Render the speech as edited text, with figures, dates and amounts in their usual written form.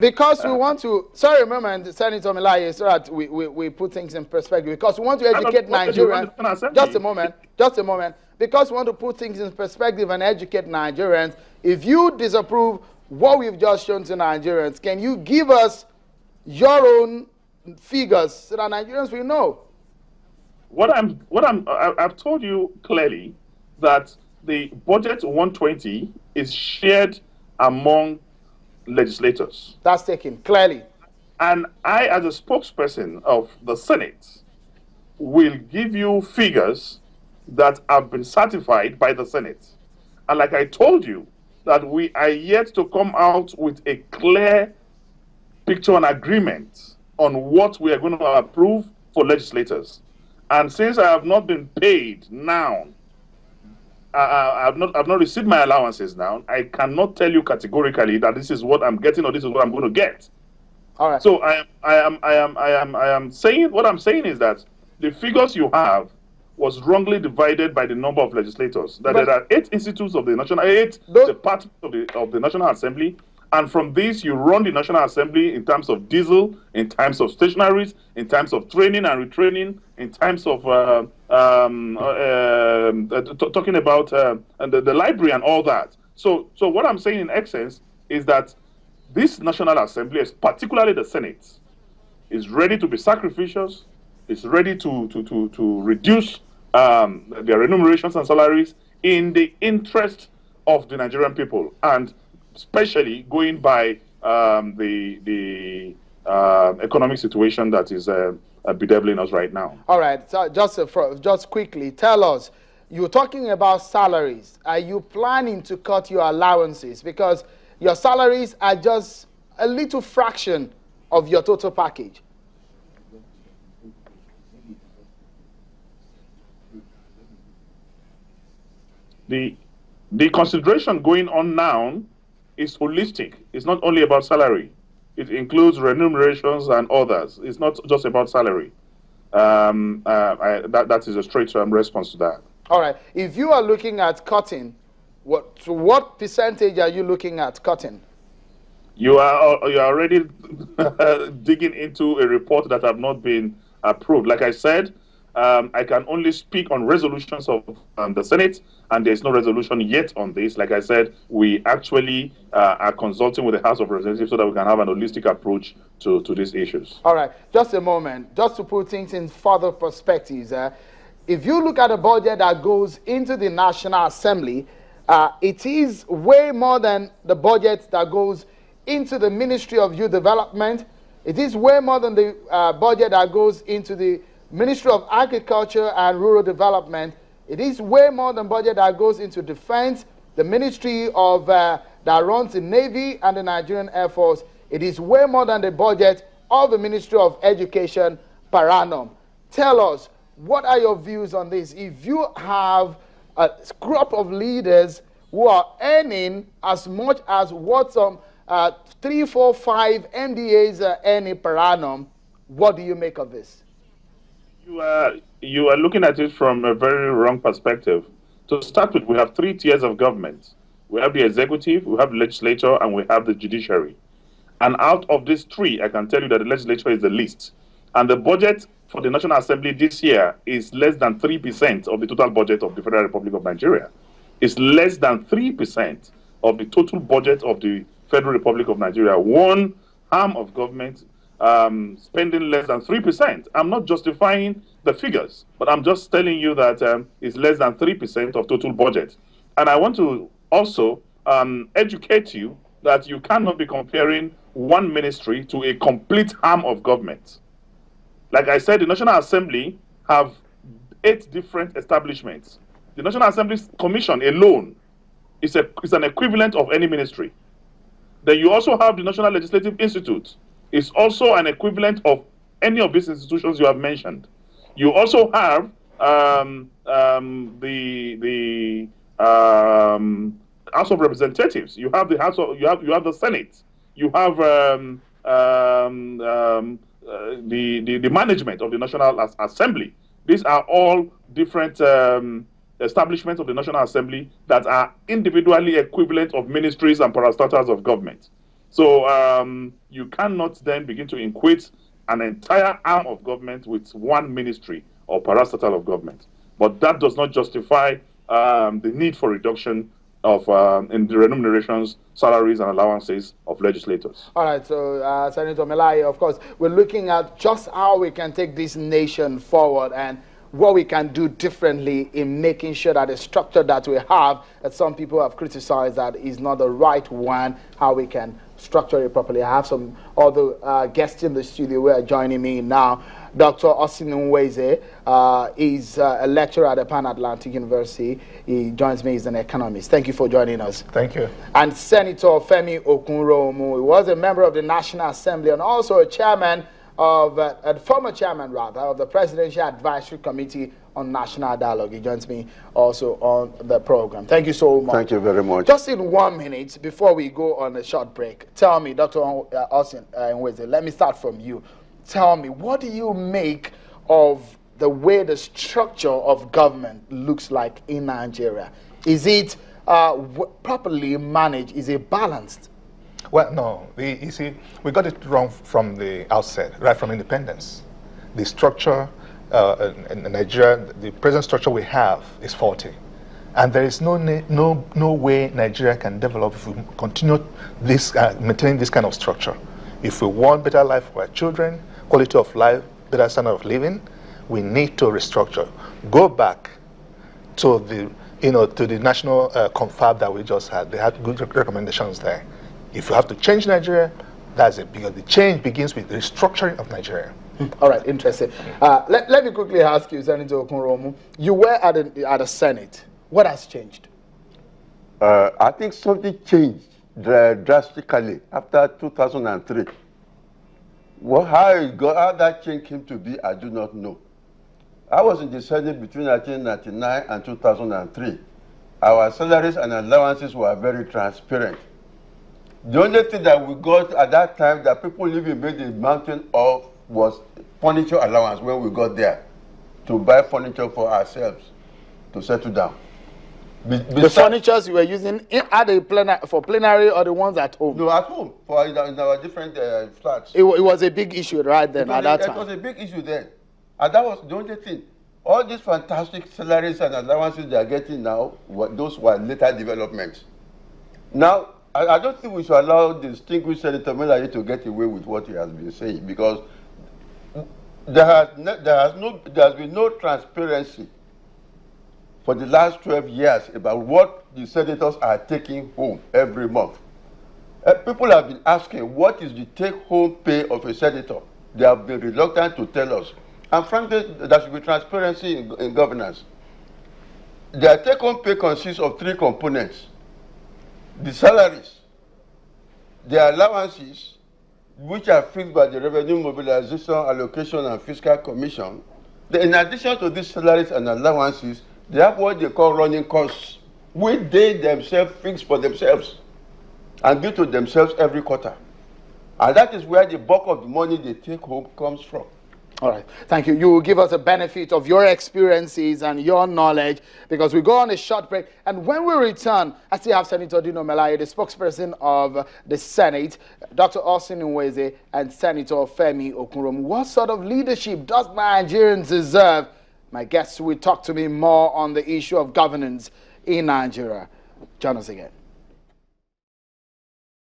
Because we want to, sorry, a moment, Senator Milaye, so that we put things in perspective. Because we want to educate Nigerians. Just a moment. Because we want to put things in perspective and educate Nigerians. If you disapprove what we've just shown to Nigerians, can you give us your own figures so that Nigerians will know? I've told you clearly that the budget 120 is shared among legislators. That's taken clearly. And I, as a spokesperson of the Senate, will give you figures that have been certified by the Senate. And like I told you, that we are yet to come out with a clear picture and agreement on what we are going to approve for legislators. And since I have not been paid now, I've not received my allowances now, I cannot tell you categorically that this is what I'm getting or this is what I'm going to get. All right. So I am saying, what I'm saying is that the figures you have was wrongly divided by the number of legislators. That there are 8 institutes of the departments of the National Assembly, and from this you run the National Assembly in terms of diesel, in terms of stationaries, in terms of training and retraining, in terms of talking about the library and all that. So what I'm saying in essence is that this National Assembly, particularly the Senate, is ready to be sacrificial, is ready to reduce their remunerations and salaries in the interest of the Nigerian people, and especially going by the economic situation that is bedeviling us right now. All right, so just quickly, tell us, you're talking about salaries. Are you planning to cut your allowances? Because your salaries are just a little fraction of your total package. The consideration going on now is holistic. It's not only about salary. It includes remunerations and others. It's not just about salary. That is a straight-term response to that. All right. If you are looking at cutting, what percentage are you looking at cutting? You are already digging into a report that have not been approved. Like I said, I can only speak on resolutions of the Senate, and there's no resolution yet on this. Like I said, we actually are consulting with the House of Representatives so that we can have an holistic approach to these issues. All right, just a moment. Just to put things in further perspectives, if you look at the budget that goes into the National Assembly, it is way more than the budget that goes into the Ministry of Youth Development. It is way more than the budget that goes into the Ministry of Agriculture and Rural Development. It is way more than budget that goes into defense, the Ministry of that runs the Navy and the Nigerian Air Force. It is way more than the budget of the Ministry of Education per annum. Tell us, what are your views on this? If you have a crop of leaders who are earning as much as what some 3, 4, 5 MDAs are earning per annum, what do you make of this? You are looking at it from a very wrong perspective. To start with, we have 3 tiers of government. We have the executive, we have the legislature, and we have the judiciary. And out of these 3, I can tell you that the legislature is the least. And the budget for the National Assembly this year is less than 3% of the total budget of the Federal Republic of Nigeria. It's less than 3% of the total budget of the Federal Republic of Nigeria. One arm of government spending less than 3%. I'm not justifying the figures, but I'm just telling you that it's less than 3% of total budget. And I want to also educate you that you cannot be comparing one ministry to a complete arm of government. Like I said, the National Assembly have 8 different establishments. The National Assembly's commission alone is an equivalent of any ministry. Then you also have the National Legislative Institute. It's also an equivalent of any of these institutions you have mentioned. You also have the House of Representatives. You have the you have the Senate. You have the management of the National Assembly. These are all different establishments of the National Assembly that are individually equivalent of ministries and parastatals of government. So you cannot then begin to equate an entire arm of government with one ministry or parastatal of government. But that does not justify the need for reduction of in the remunerations, salaries, and allowances of legislators. All right, so Senator Melai, of course, we're looking at just how we can take this nation forward and what we can do differently in making sure that the structure that we have, that some people have criticized that is not the right one, how we can structure it properly. I have some other guests in the studio who are joining me now. Dr. Austin Nweze is a lecturer at the Pan Atlantic University. He joins me as an economist. Thank you for joining us. Thank you. And Senator Femi Okunromu, he was a member of the National Assembly and also a chairman of, a former chairman rather, of the Presidential Advisory Committee on National Dialogue. He joins me also on the program. Thank you so much. Thank you very much. Just in 1 minute before we go on a short break, tell me, Dr. Austin Nweze, let me start from you. Tell me, what do you make of the way the structure of government looks like in Nigeria? Is it properly managed? Is it balanced? Well, no. You see, we got it wrong from the outset, right from independence. The structure in Nigeria, the present structure we have is faulty. And there is no way Nigeria can develop if we continue this, maintaining this kind of structure. If we want better life for our children, quality of life, better standard of living, we need to restructure. Go back to the, to the national confab that we just had. They had good recommendations there. If you have to change Nigeria, that's it, because the change begins with the restructuring of Nigeria. All right, interesting. Let me quickly ask you, Senator Okunromu, you were at the Senate. What has changed? I think something changed drastically after 2003. Well, how that change came to be, I do not know. I was in the Senate between 1999 and 2003. Our salaries and allowances were very transparent. The only thing that we got at that time that people living made the mountain of was furniture allowance when we got there to buy furniture for ourselves to settle down. The furnitures you were using are they for plenary or the ones at home? No, at home, for in our different flats. It was a big issue right then at that time. It was a big issue then. And that was the only thing. All these fantastic salaries and allowances they are getting now, those were later developments. Now, I don't think we should allow the distinguished Senator Melai to get away with what he has been saying, because there has been no transparency for the last 12 years about what the senators are taking home every month. People have been asking, what is the take-home pay of a senator? They have been reluctant to tell us. And frankly, there should be transparency in governance. Their take-home pay consists of 3 components: the salaries, the allowances, which are fixed by the Revenue Mobilization, Allocation, and Fiscal Commission. In addition to these salaries and allowances, they have what they call running costs, which they themselves fix for themselves and give to themselves every quarter. And that is where the bulk of the money they take home comes from. All right, thank you. You will give us a benefit of your experiences and your knowledge, because we go on a short break. And when we return, I still have Senator Dino Melaye, the spokesperson of the Senate, Dr. Austin Nweze, and Senator Femi Okunromu. What sort of leadership does Nigerians deserve? My guests will talk to me more on the issue of governance in Nigeria. Join us again.